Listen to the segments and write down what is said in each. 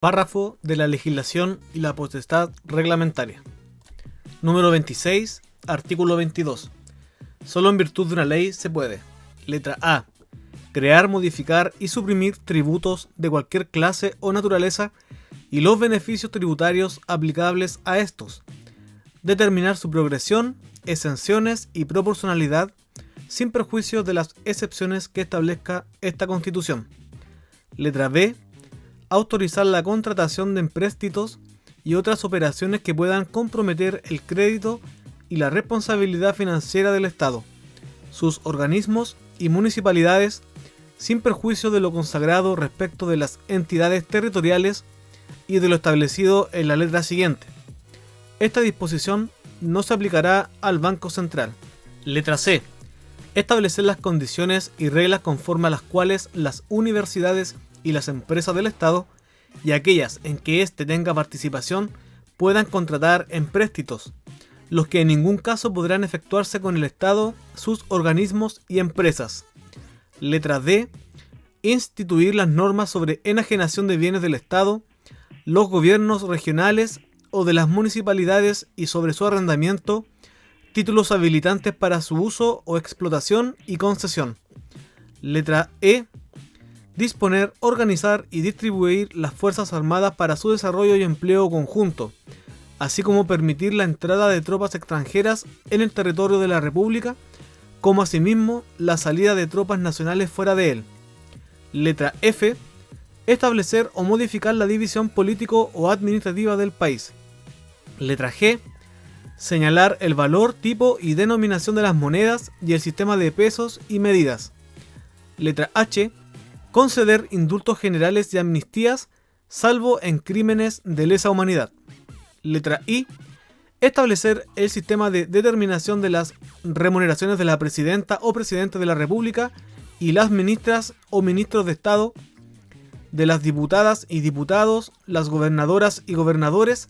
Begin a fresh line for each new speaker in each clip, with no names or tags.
Párrafo de la legislación y la potestad reglamentaria. Número 26, artículo 22. Solo en virtud de una ley se puede: letra A. Crear, modificar y suprimir tributos de cualquier clase o naturaleza y los beneficios tributarios aplicables a estos. Determinar su progresión, exenciones y proporcionalidad sin perjuicio de las excepciones que establezca esta Constitución. Letra B. Autorizar la contratación de empréstitos y otras operaciones que puedan comprometer el crédito y la responsabilidad financiera del Estado, sus organismos y municipalidades, sin perjuicio de lo consagrado respecto de las entidades territoriales y de lo establecido en la letra siguiente. Esta disposición no se aplicará al Banco Central. Letra C. Establecer las condiciones y reglas conforme a las cuales las universidades y las empresas del Estado y aquellas en que éste tenga participación puedan contratar empréstitos, los que en ningún caso podrán efectuarse con el Estado, sus organismos y empresas. Letra D. Instituir las normas sobre enajenación de bienes del Estado, los gobiernos regionales o de las municipalidades y sobre su arrendamiento, títulos habilitantes para su uso o explotación y concesión. Letra E. Disponer, organizar y distribuir las Fuerzas Armadas para su desarrollo y empleo conjunto, así como permitir la entrada de tropas extranjeras en el territorio de la República, como asimismo la salida de tropas nacionales fuera de él. Letra F. Establecer o modificar la división político o administrativa del país. Letra G. Señalar el valor, tipo y denominación de las monedas y el sistema de pesos y medidas. Letra H. Conceder indultos generales y amnistías, salvo en crímenes de lesa humanidad. Letra I. Establecer el sistema de determinación de las remuneraciones de la Presidenta o Presidente de la República y las ministras o ministros de Estado, de las diputadas y diputados, las gobernadoras y gobernadores,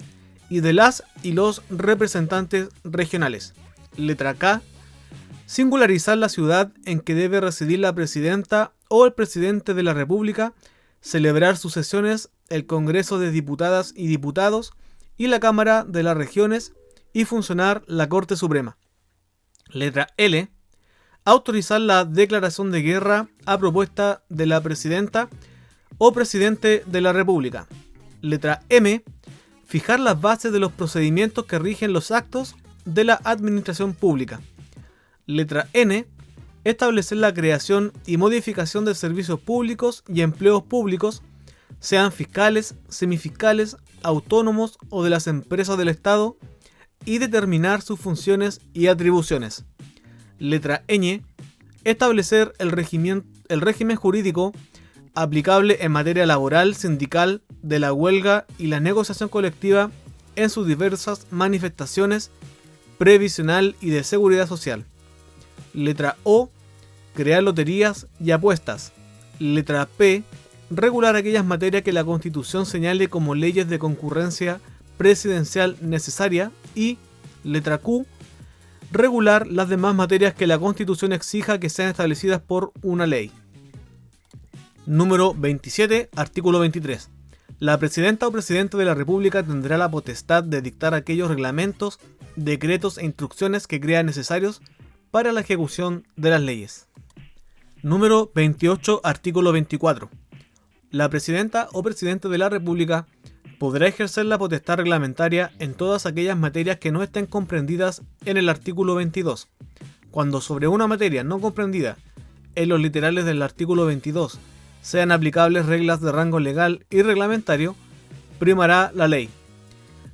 y de las y los representantes regionales. Letra K. Singularizar la ciudad en que debe residir la Presidenta o el Presidente de la República, celebrar sus sesiones el Congreso de Diputadas y Diputados y la Cámara de las Regiones y funcionar la Corte Suprema. Letra L. Autorizar la declaración de guerra a propuesta de la Presidenta o Presidente de la República. Letra M. Fijar las bases de los procedimientos que rigen los actos de la administración pública. Letra N. Establecer la creación y modificación de servicios públicos y empleos públicos, sean fiscales, semifiscales, autónomos o de las empresas del Estado, y determinar sus funciones y atribuciones. Letra Ñ. Establecer el régimen jurídico aplicable en materia laboral, sindical, de la huelga y la negociación colectiva en sus diversas manifestaciones, previsional y de seguridad social. Letra O. Crear loterías y apuestas. Letra P. Regular aquellas materias que la Constitución señale como leyes de concurrencia presidencial necesaria. Y letra Q. Regular las demás materias que la Constitución exija que sean establecidas por una ley. Número 27, artículo 23. La Presidenta o Presidente de la República tendrá la potestad de dictar aquellos reglamentos, decretos e instrucciones que crea necesarios para la ejecución de las leyes. Número 28, artículo 24. La Presidenta o Presidente de la República podrá ejercer la potestad reglamentaria en todas aquellas materias que no estén comprendidas en el artículo 22. Cuando sobre una materia no comprendida en los literales del artículo 22 sean aplicables reglas de rango legal y reglamentario, primará la ley.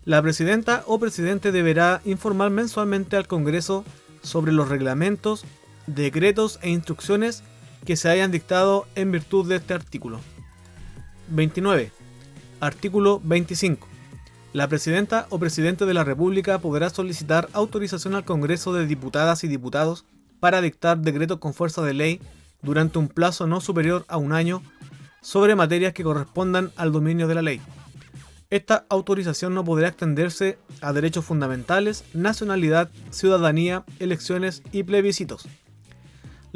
La Presidenta o Presidente deberá informar mensualmente al Congreso sobre los reglamentos, decretos e instrucciones que se hayan dictado en virtud de este artículo. 29. Artículo 25. La Presidenta o Presidente de la República podrá solicitar autorización al Congreso de Diputadas y Diputados para dictar decretos con fuerza de ley durante un plazo no superior a un año sobre materias que correspondan al dominio de la ley. Esta autorización no podrá extenderse a derechos fundamentales, nacionalidad, ciudadanía, elecciones y plebiscitos.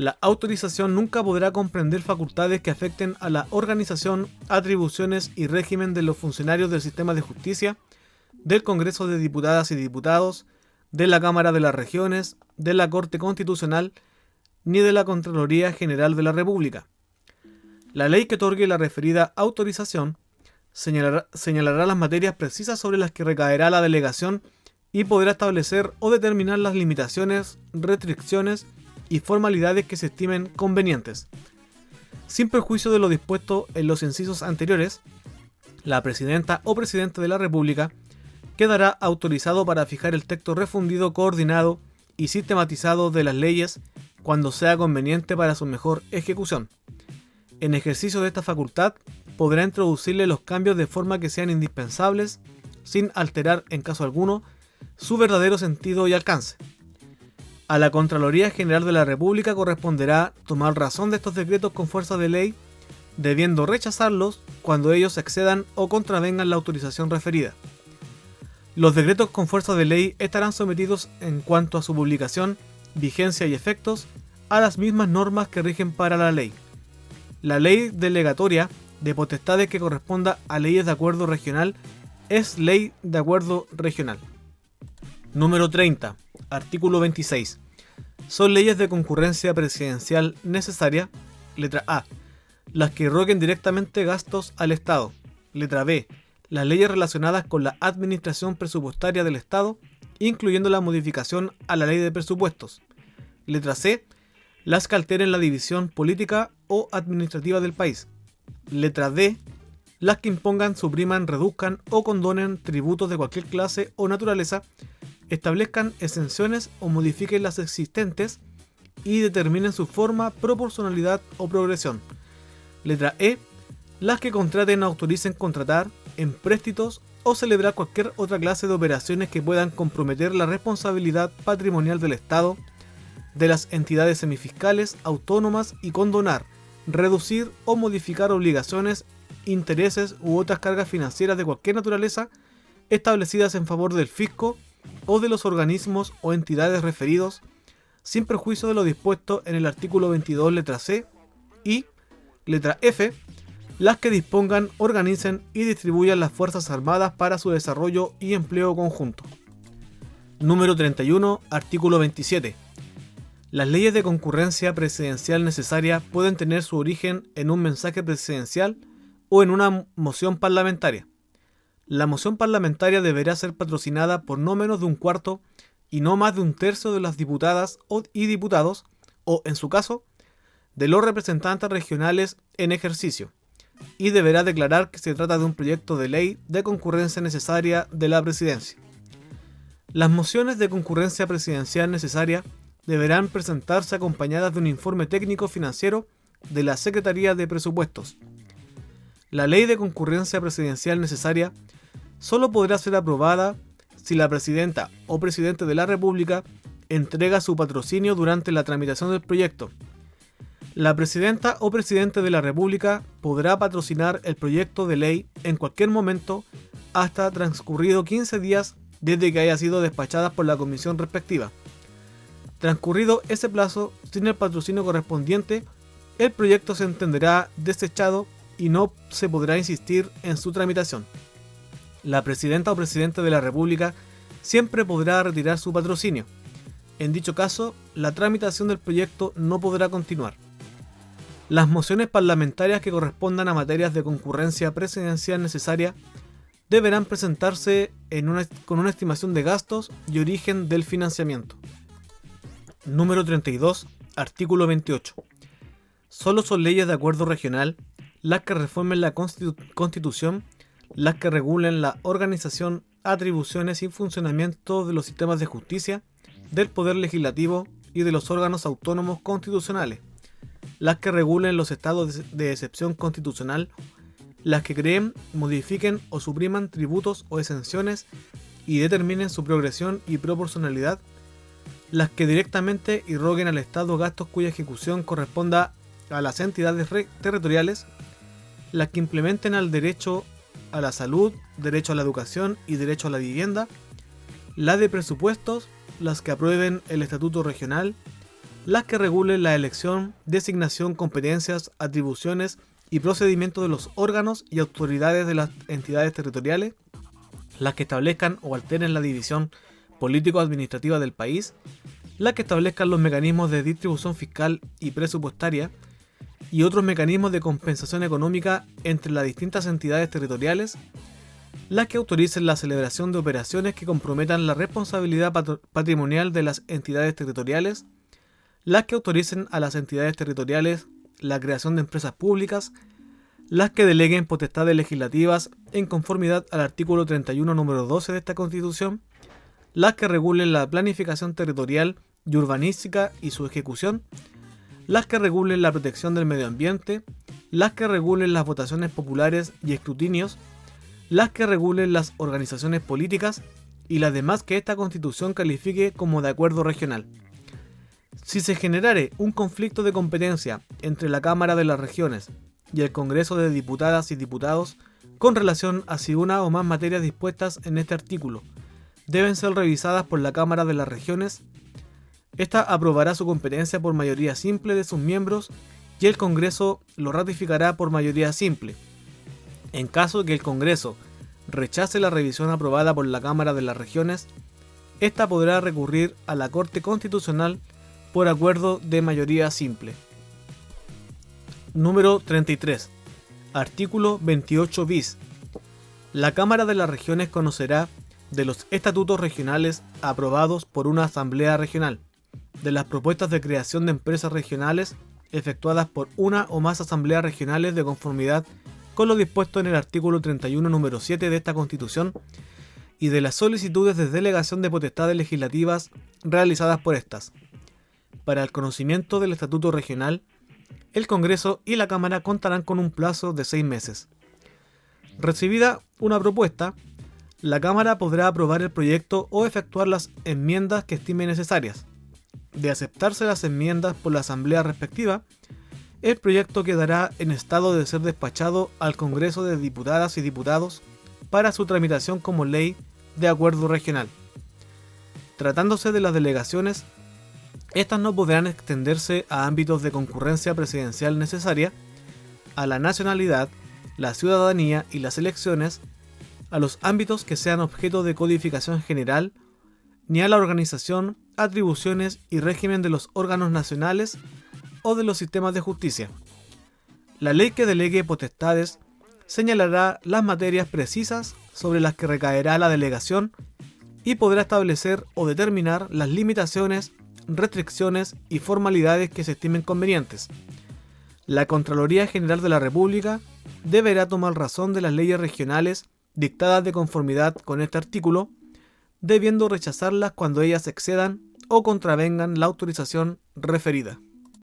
La autorización nunca podrá comprender facultades que afecten a la organización, atribuciones y régimen de los funcionarios del sistema de justicia, del Congreso de Diputadas y Diputados, de la Cámara de las Regiones, de la Corte Constitucional, ni de la Contraloría General de la República. La ley que otorgue la referida autorización señalará las materias precisas sobre las que recaerá la delegación y podrá establecer o determinar las limitaciones, restricciones y formalidades que se estimen convenientes. Sin perjuicio de lo dispuesto en los incisos anteriores, la presidenta o presidente de la República quedará autorizado para fijar el texto refundido, coordinado y sistematizado de las leyes cuando sea conveniente para su mejor ejecución. En ejercicio de esta facultad, podrá introducirle los cambios de forma que sean indispensables, sin alterar en caso alguno su verdadero sentido y alcance. A la Contraloría General de la República corresponderá tomar razón de estos decretos con fuerza de ley, debiendo rechazarlos cuando ellos excedan o contravengan la autorización referida. Los decretos con fuerza de ley estarán sometidos en cuanto a su publicación, vigencia y efectos a las mismas normas que rigen para la ley. La ley delegatoria de potestades que corresponda a leyes de acuerdo regional es ley de acuerdo regional. Número 30. Artículo 26. Son leyes de concurrencia presidencial necesaria. Letra A. Las que irroguen directamente gastos al Estado. Letra B. Las leyes relacionadas con la administración presupuestaria del Estado, incluyendo la modificación a la ley de presupuestos. Letra C. Las que alteren la división política o administrativa del país. Letra D. Las que impongan, supriman, reduzcan o condonen tributos de cualquier clase o naturaleza, establezcan exenciones o modifiquen las existentes y determinen su forma, proporcionalidad o progresión. Letra E. Las que contraten o autoricen contratar, empréstitos o celebrar cualquier otra clase de operaciones que puedan comprometer la responsabilidad patrimonial del Estado, de las entidades semifiscales, autónomas y condonar, reducir o modificar obligaciones, intereses u otras cargas financieras de cualquier naturaleza establecidas en favor del fisco o de los organismos o entidades referidos, sin perjuicio de lo dispuesto en el artículo 22 letra C, y letra F, las que dispongan, organicen y distribuyan las Fuerzas Armadas para su desarrollo y empleo conjunto. Número 31, artículo 27. Las leyes de concurrencia presidencial necesaria pueden tener su origen en un mensaje presidencial o en una moción parlamentaria. La moción parlamentaria deberá ser patrocinada por no menos de un cuarto y no más de un tercio de las diputadas y diputados, o, en su caso, de los representantes regionales en ejercicio, y deberá declarar que se trata de un proyecto de ley de concurrencia necesaria de la presidencia. Las mociones de concurrencia presidencial necesaria deberán presentarse acompañadas de un informe técnico financiero de la Secretaría de Presupuestos. La ley de concurrencia presidencial necesaria solo podrá ser aprobada si la presidenta o presidente de la República entrega su patrocinio durante la tramitación del proyecto. La presidenta o presidente de la República podrá patrocinar el proyecto de ley en cualquier momento hasta transcurrido 15 días desde que haya sido despachada por la comisión respectiva. Transcurrido ese plazo sin el patrocinio correspondiente, el proyecto se entenderá desechado y no se podrá insistir en su tramitación. La presidenta o presidente de la República siempre podrá retirar su patrocinio. En dicho caso, la tramitación del proyecto no podrá continuar. Las mociones parlamentarias que correspondan a materias de concurrencia presidencial necesaria deberán presentarse con una estimación de gastos y origen del financiamiento. Número 32, artículo 28. Solo son leyes de acuerdo regional las que reformen la Constitución, las que regulen la organización, atribuciones y funcionamiento de los sistemas de justicia, del Poder Legislativo y de los órganos autónomos constitucionales, las que regulen los estados de excepción constitucional, las que creen, modifiquen o supriman tributos o exenciones y determinen su progresión y proporcionalidad, las que directamente irroguen al Estado gastos cuya ejecución corresponda a las entidades territoriales, las que implementen al derecho a la salud, derecho a la educación y derecho a la vivienda, las de presupuestos, las que aprueben el estatuto regional, las que regulen la elección, designación, competencias, atribuciones y procedimientos de los órganos y autoridades de las entidades territoriales, las que establezcan o alteren la división político-administrativa del país, las que establezcan los mecanismos de distribución fiscal y presupuestaria y otros mecanismos de compensación económica entre las distintas entidades territoriales, las que autoricen la celebración de operaciones que comprometan la responsabilidad patrimonial de las entidades territoriales, las que autoricen a las entidades territoriales la creación de empresas públicas, las que deleguen potestades legislativas en conformidad al artículo 31, número 12 de esta Constitución, las que regulen la planificación territorial y urbanística y su ejecución, las que regulen la protección del medio ambiente, las que regulen las votaciones populares y escrutinios, las que regulen las organizaciones políticas y las demás que esta Constitución califique como de acuerdo regional. Si se generare un conflicto de competencia entre la Cámara de las Regiones y el Congreso de Diputadas y Diputados con relación a si una o más materias dispuestas en este artículo deben ser revisadas por la Cámara de las Regiones, esta aprobará su competencia por mayoría simple de sus miembros y el Congreso lo ratificará por mayoría simple. En caso de que el Congreso rechace la revisión aprobada por la Cámara de las Regiones, esta podrá recurrir a la Corte Constitucional por acuerdo de mayoría simple. Número 33. Artículo 28 bis. La Cámara de las Regiones conocerá de los estatutos regionales aprobados por una asamblea regional, de las propuestas de creación de empresas regionales efectuadas por una o más asambleas regionales de conformidad con lo dispuesto en el artículo 31, número 7 de esta Constitución, y de las solicitudes de delegación de potestades legislativas realizadas por estas. Para el conocimiento del estatuto regional, el Congreso y la Cámara contarán con un plazo de 6 meses. Recibida una propuesta, la Cámara podrá aprobar el proyecto o efectuar las enmiendas que estime necesarias. De aceptarse las enmiendas por la Asamblea respectiva, el proyecto quedará en estado de ser despachado al Congreso de Diputadas y Diputados para su tramitación como ley de acuerdo regional. Tratándose de las delegaciones, estas no podrán extenderse a ámbitos de concurrencia presidencial necesaria, a la nacionalidad, la ciudadanía y las elecciones, a los ámbitos que sean objeto de codificación general, ni a la organización, atribuciones y régimen de los órganos nacionales o de los sistemas de justicia. La ley que delegue potestades señalará las materias precisas sobre las que recaerá la delegación y podrá establecer o determinar las limitaciones, restricciones y formalidades que se estimen convenientes. La Contraloría General de la República deberá tomar razón de las leyes regionales dictadas de conformidad con este artículo, debiendo rechazarlas cuando ellas excedan o contravengan la autorización referida.